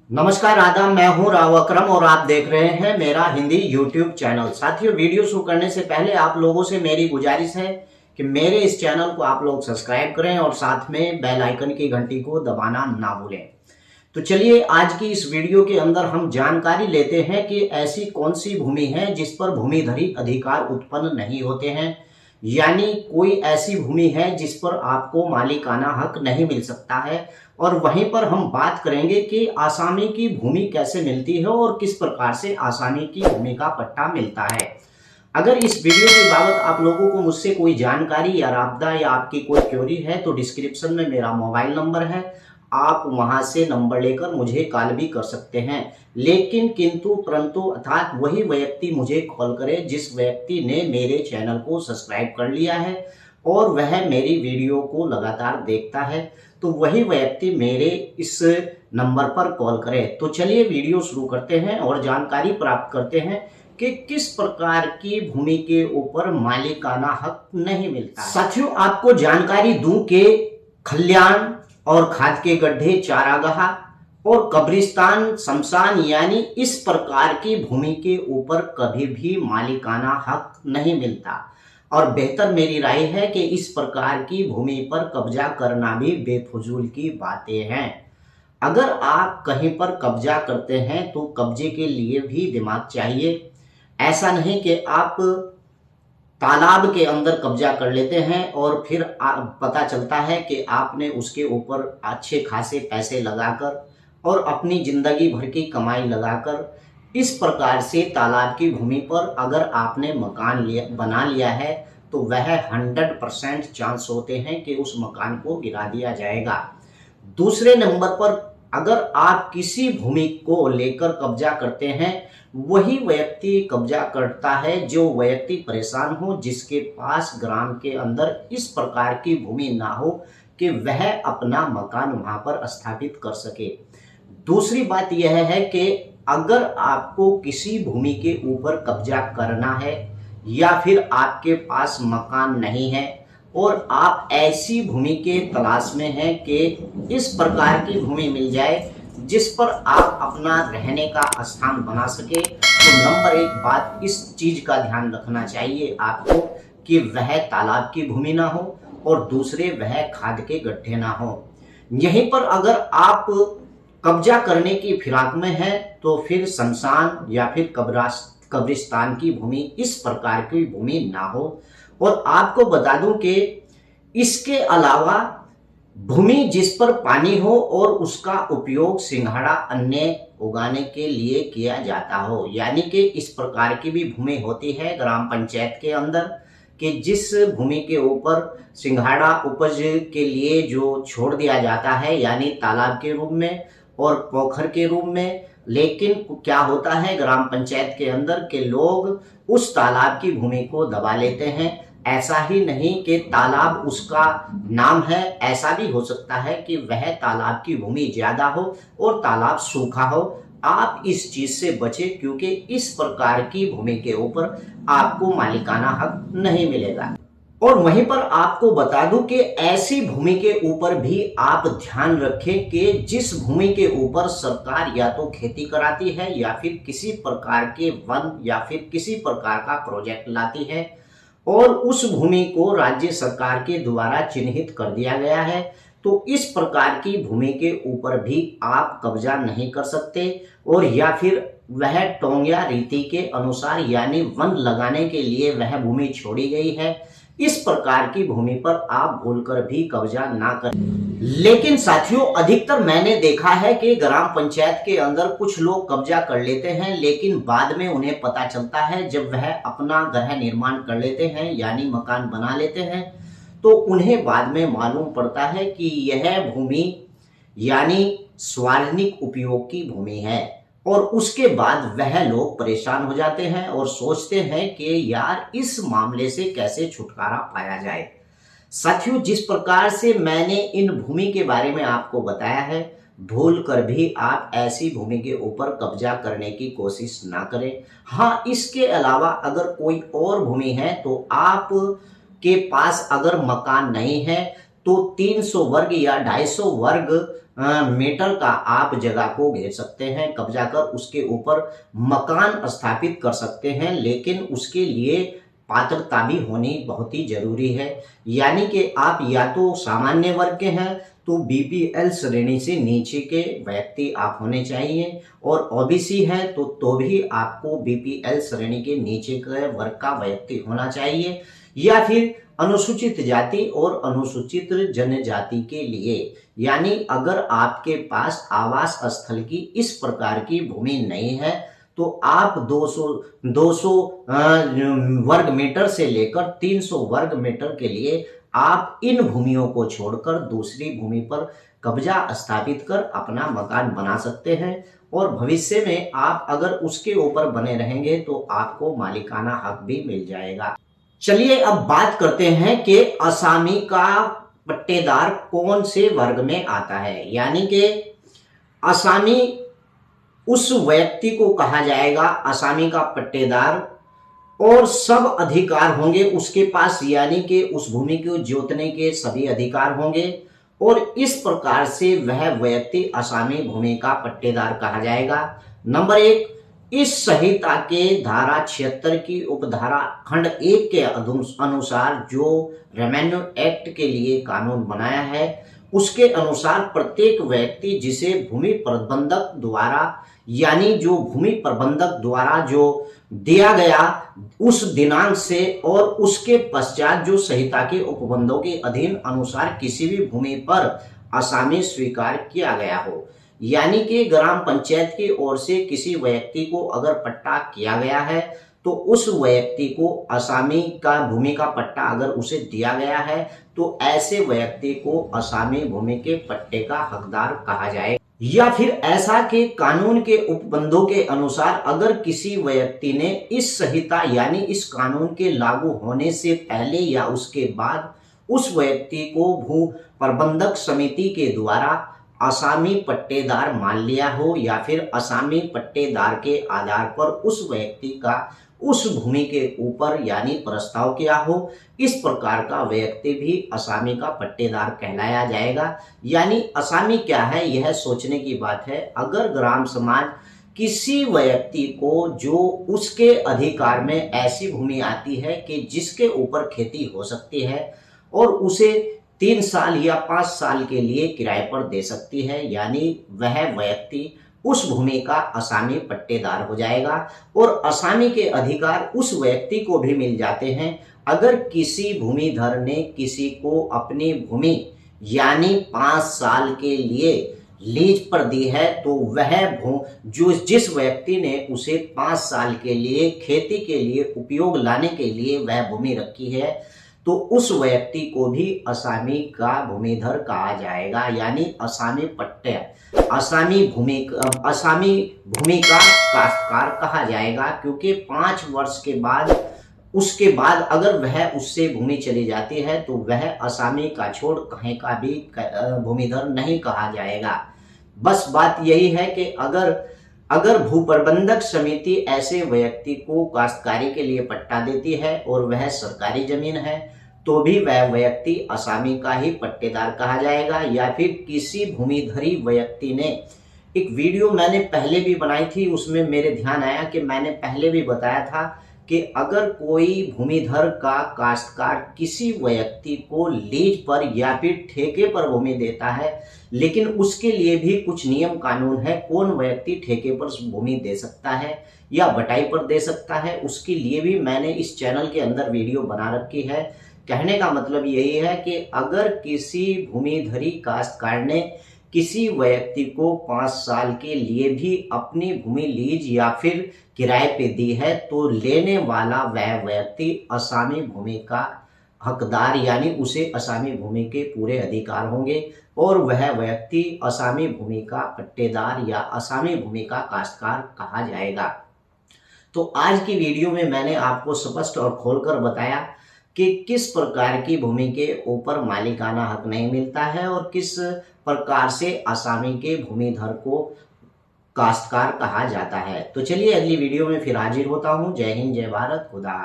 नमस्कार आदाब, मैं हूं राव अकरम और आप देख रहे हैं मेरा हिंदी YouTube चैनल। साथियों, वीडियो शुरू करने से पहले आप लोगों से मेरी गुजारिश है कि मेरे इस चैनल को आप लोग सब्सक्राइब करें और साथ में बेल आइकन की घंटी को दबाना ना भूलें। तो चलिए, आज की इस वीडियो के अंदर हम जानकारी लेते हैं कि ऐसी कौन सी भूमि है जिस पर भूमिधरी अधिकार उत्पन्न नहीं होते हैं, यानी कोई ऐसी भूमि है जिस पर आपको मालिकाना हक नहीं मिल सकता है। और वहीं पर हम बात करेंगे कि आसामी की भूमि कैसे मिलती है और किस प्रकार से आसामी की भूमि का पट्टा मिलता है। अगर इस वीडियो के बाबत आप लोगों को मुझसे कोई जानकारी या राब्ता या आपकी कोई क्वेरी है तो डिस्क्रिप्शन में मेरा मोबाइल नंबर है, आप वहां से नंबर लेकर मुझे कॉल भी कर सकते हैं। लेकिन किंतु परंतु अर्थात वही व्यक्ति मुझे कॉल करे जिस व्यक्ति ने मेरे चैनल को सब्सक्राइब कर लिया है और वह मेरी वीडियो को लगातार देखता है, तो वही व्यक्ति मेरे इस नंबर पर कॉल करे। तो चलिए वीडियो शुरू करते हैं और जानकारी प्राप्त करते हैं कि किस प्रकार की भूमि के ऊपर मालिकाना हक नहीं मिलता। साथियों, आपको जानकारी दूं कि खलियान और खाद के गड्ढे, चारागाह और कब्रिस्तान, शमशान यानी इस प्रकार की भूमि के ऊपर कभी भी मालिकाना हक नहीं मिलता। और बेहतर मेरी राय है कि इस प्रकार की भूमि पर कब्जा करना भी बेफजूल की बातें हैं। अगर आप कहीं पर कब्जा करते हैं तो कब्जे के लिए भी दिमाग चाहिए। ऐसा नहीं कि आप तालाब के अंदर कब्जा कर लेते हैं और फिर पता चलता है कि आपने उसके ऊपर अच्छे खासे पैसे लगाकर और अपनी जिंदगी भर की कमाई लगाकर इस प्रकार से तालाब की भूमि पर अगर आपने मकान बना लिया है तो वह 100% चांस होते हैं कि उस मकान को गिरा दिया जाएगा। दूसरे नंबर पर, अगर आप किसी भूमि को लेकर कब्जा करते हैं, वही व्यक्ति कब्जा करता है जो व्यक्ति परेशान हो, जिसके पास ग्राम के अंदर इस प्रकार की भूमि ना हो कि वह अपना मकान वहां पर स्थापित कर सके। दूसरी बात यह है कि अगर आपको किसी भूमि के ऊपर कब्जा करना है या फिर आपके पास मकान नहीं है और आप ऐसी भूमि के तलाश में हैं कि इस प्रकार की भूमि मिल जाए जिस पर आप अपना रहने का स्थान बना सके, तो नंबर एक बात इस चीज का ध्यान रखना चाहिए आपको कि वह तालाब की भूमि ना हो और दूसरे वह खाद के गड्ढे ना हो। यहीं पर अगर आप कब्जा करने की फिराक में है तो फिर शमशान या फिर कब्रिस्तान की भूमि, इस प्रकार की भूमि ना हो। और आपको बता दूं कि इसके अलावा भूमि जिस पर पानी हो और उसका उपयोग सिंघाड़ा अन्य उगाने के लिए किया जाता हो, यानी कि इस प्रकार की भी भूमि होती है ग्राम पंचायत के अंदर कि जिस भूमि के ऊपर सिंघाड़ा उपज के लिए जो छोड़ दिया जाता है, यानी तालाब के रूप में और पोखर के रूप में। लेकिन क्या होता है ग्राम पंचायत के अंदर के लोग उस तालाब की भूमि को दबा लेते हैं। ऐसा ही नहीं कि तालाब उसका नाम है, ऐसा भी हो सकता है कि वह तालाब की भूमि ज्यादा हो और तालाब सूखा हो। आप इस चीज से बचें क्योंकि इस प्रकार की भूमि के ऊपर आपको मालिकाना हक नहीं मिलेगा। और वहीं पर आपको बता दूं कि ऐसी भूमि के ऊपर भी आप ध्यान रखें कि जिस भूमि के ऊपर सरकार या तो खेती कराती है या फिर किसी प्रकार के वन या फिर किसी प्रकार का प्रोजेक्ट लाती है और उस भूमि को राज्य सरकार के द्वारा चिन्हित कर दिया गया है, तो इस प्रकार की भूमि के ऊपर भी आप कब्जा नहीं कर सकते। और या फिर वह टोंगिया रीति के अनुसार यानी वन लगाने के लिए वह भूमि छोड़ी गई है, इस प्रकार की भूमि पर आप भूलकर भी कब्जा ना करें। लेकिन साथियों, अधिकतर मैंने देखा है कि ग्राम पंचायत के अंदर कुछ लोग कब्जा कर लेते हैं, लेकिन बाद में उन्हें पता चलता है जब वह अपना गृह निर्माण कर लेते हैं यानी मकान बना लेते हैं, तो उन्हें बाद में मालूम पड़ता है कि यह भूमि यानी सार्वजनिक उपयोग की भूमि है। और उसके बाद वह लोग परेशान हो जाते हैं और सोचते हैं कि यार इस मामले से कैसे छुटकारा पाया जाए। साथियों, जिस प्रकार से मैंने इन भूमि के बारे में आपको बताया है, भूल कर भी आप ऐसी भूमि के ऊपर कब्जा करने की कोशिश ना करें। हाँ, इसके अलावा अगर कोई और भूमि है तो आप के पास अगर मकान नहीं है तो 300 वर्ग या 250 वर्ग मीटर का आप जगह को घेर सकते हैं, कब्जा कर उसके ऊपर मकान स्थापित कर सकते हैं, लेकिन उसके लिए पात्रता भी होनी बहुत ही जरूरी है। यानी कि आप या तो सामान्य वर्ग के हैं तो बीपीएल श्रेणी से नीचे के व्यक्ति आप होने चाहिए, और ओबीसी है तो भी आपको बीपीएल श्रेणी के नीचे के वर्ग का व्यक्ति होना चाहिए, या फिर अनुसूचित जाति और अनुसूचित जनजाति के लिए। यानी अगर आपके पास आवास स्थल की इस प्रकार की भूमि नहीं है तो आप 200 वर्ग मीटर से लेकर 300 वर्ग मीटर के लिए आप इन भूमियों को छोड़कर दूसरी भूमि पर कब्जा स्थापित कर अपना मकान बना सकते हैं, और भविष्य में आप अगर उसके ऊपर बने रहेंगे तो आपको मालिकाना हक भी मिल जाएगा। चलिए अब बात करते हैं कि असामी का पट्टेदार कौन से वर्ग में आता है। यानी कि असामी उस व्यक्ति को कहा जाएगा असामी का पट्टेदार, और सब अधिकार होंगे उसके पास, यानी कि उस भूमि को जोतने के सभी अधिकार होंगे, और इस प्रकार से वह व्यक्ति असामी भूमि का पट्टेदार कहा जाएगा। नंबर 1, इस संहिता के धारा 76 की उपधारा खंड 1 के अनुसार जो रेवेन्यू एक्ट के लिए कानून बनाया है उसके अनुसार प्रत्येक व्यक्ति जिसे भूमि प्रबंधक द्वारा, यानी जो भूमि प्रबंधक द्वारा जो दिया गया उस दिनांक से और उसके पश्चात जो संहिता के उपबंधों के अधीन अनुसार किसी भी भूमि पर असामी स्वीकार किया गया हो, यानी कि ग्राम पंचायत की ओर से किसी व्यक्ति को अगर पट्टा किया गया है तो उस व्यक्ति को असामी का भूमि का पट्टा अगर उसे दिया गया है तो ऐसे व्यक्ति को असामी भूमि के पट्टे का हकदार कहा जाए। या फिर ऐसा कि कानून के उपबंधों के अनुसार अगर किसी व्यक्ति ने इस संहिता यानी इस कानून के लागू होने से पहले या उसके बाद उस व्यक्ति को भू प्रबंधक समिति के द्वारा असामी पट्टेदार मान लिया हो, या फिर असामी पट्टेदार के आधार पर उस व्यक्ति का उस भूमि के ऊपर यानी प्रस्ताव किया हो, इस प्रकार का व्यक्ति भी असामी का पट्टेदार कहलाया जाएगा। यानी असामी क्या है यह सोचने की बात है। अगर ग्राम समाज किसी व्यक्ति को जो उसके अधिकार में ऐसी भूमि आती है कि जिसके ऊपर खेती हो सकती है और उसे 3 साल या 5 साल के लिए किराए पर दे सकती है, यानी वह व्यक्ति उस भूमि का असामी पट्टेदार हो जाएगा। और असामी के अधिकार उस व्यक्ति को भी मिल जाते हैं अगर किसी भूमिधर ने किसी को अपनी भूमि यानी 5 साल के लिए लीज पर दी है, तो वह जिस व्यक्ति ने उसे 5 साल के लिए खेती के लिए उपयोग लाने के लिए वह भूमि रखी है, तो उस व्यक्ति को भी असामी का भूमिधर कहा जाएगा, यानी असामी भूमि का काश्तकार कहा जाएगा। क्योंकि 5 वर्ष के बाद उसके बाद अगर वह उससे भूमि चली जाती है तो वह असामी का छोड़ कहीं का भी भूमिधर नहीं कहा जाएगा। बस बात यही है कि अगर भूप्रबंधक समिति ऐसे व्यक्ति को काश्तकारी के लिए पट्टा देती है और वह सरकारी जमीन है तो भी वह व्यक्ति असामी का ही पट्टेदार कहा जाएगा। या फिर किसी भूमिधरी व्यक्ति ने, एक वीडियो मैंने पहले भी बनाई थी उसमें मेरे ध्यान आया कि मैंने पहले भी बताया था कि अगर कोई भूमिधर का काश्तकार किसी व्यक्ति को लीज पर या फिर ठेके पर भूमि देता है, लेकिन उसके लिए भी कुछ नियम कानून है, कौन व्यक्ति ठेके पर भूमि दे सकता है या बटाई पर दे सकता है, उसके लिए भी मैंने इस चैनल के अंदर वीडियो बना रखी है। कहने का मतलब यही है कि अगर किसी भूमिधरी काश्तकार ने किसी व्यक्ति को 5 साल के लिए भी अपनी भूमि लीज या फिर किराए पे दी है तो लेने वाला वह व्यक्ति असामी भूमि का हकदार, यानी उसे असामी भूमि के पूरे अधिकार होंगे और वह व्यक्ति असामी भूमि का पट्टेदार या असामी भूमि का काश्तकार कहा जाएगा। तो आज की वीडियो में मैंने आपको स्पष्ट और खोलकर बताया कि किस प्रकार की भूमि के ऊपर मालिकाना हक नहीं मिलता है और किस प्रकार से असामी के भूमिधर को काश्तकार कहा जाता है। तो चलिए अगली वीडियो में फिर हाजिर होता हूँ। जय हिंद, जय भारत, खुदा।